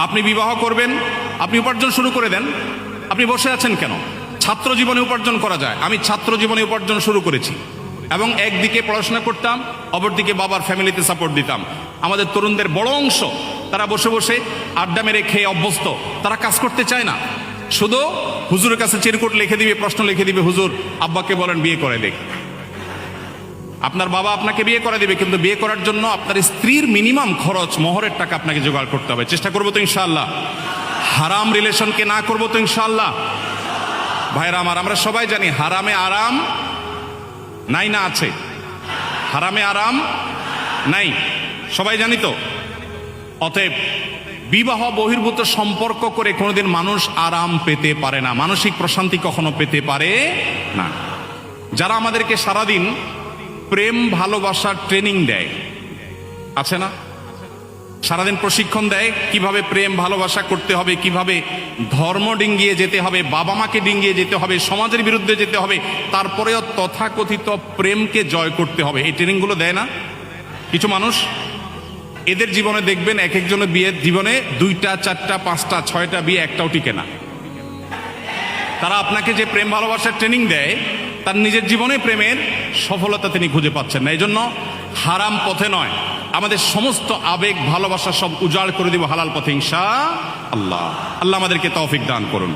আপনি বিবাহ করবেন, আপনি উপার্জন শুরু করে দেন। আপনি বসে আছেন কেন? ছাত্র জীবনে উপার্জন করা যায়। আমি ছাত্র জীবনে উপার্জন শুরু করেছি এবং একদিকে পড়াশোনা করতাম, অপরদিকে বাবার ফ্যামিলিতে সাপোর্ট দিতাম। আমাদের তরুণদের বড় অংশ তারা বসে বসে আড্ডা মেরে খেয়ে অভ্যস্ত, তারা কাজ করতে চায় না। শুধু হুজুরের কাছে চিরকুট লিখে দিবে, প্রশ্ন লিখে দিবে, হুজুর আব্বাকে বলেন বিয়ে করে দেখ। আপনার বাবা আপনাকে বিয়ে করে দিবে, কিন্তু বিয়ে করার জন্য আপনার স্ত্রীর মিনিমাম খরচ মোহরের টাকা আপনাকে জোগাড় করতে হবে। চেষ্টা করবো তো ইনশাআল্লাহ? হারাম রিলেশনকে না করবো তো ইনশাআল্লাহ? ভাইরা আমার, আমরা সবাই জানি হারামে আরাম নাই, না আছে? হারামে আরাম নাই, সবাই জানি তো। অতএব বিবাহ বহির্ভূত সম্পর্ক করে কোনোদিন মানুষ আরাম পেতে পারে না, মানসিক প্রশান্তি কখনো পেতে পারে না। যারা আমাদেরকে সারাদিন প্রেম ভালোবাসার ট্রেনিং দেয়, আছে না? সারাদিন প্রশিক্ষণ দেয় কিভাবে প্রেম ভালোবাসা করতে হবে, কিভাবে ধর্ম ডিঙ্গিয়ে যেতে হবে, বাবা মাকে ডিঙ্গিয়ে যেতে হবে, সমাজের বিরুদ্ধে যেতে হবে, তারপরেও তথাকথিত প্রেমকে জয় করতে হবে, এই ট্রেনিংগুলো দেয় না কিছু মানুষ? এদের জীবনে দেখবেন এক একজনের বিয়ের জীবনে 2টা 4টা 5টা 6টা বিয়ে, একটাও টিকে না। তারা আপনাকে যে প্রেম ভালোবাসার ট্রেনিং দেয়, তার নিজের জীবনে প্রেমের সফলতা তিনি খুঁজে পাচ্ছেন না। এই জন্য হারাম পথে নয়, আমাদের সমস্ত আবেগ ভালোবাসা সব উজাড় করে দিব হালাল পথে ইনশাআল্লাহ। আল্লাহ আমাদেরকে তৌফিক দান করুন।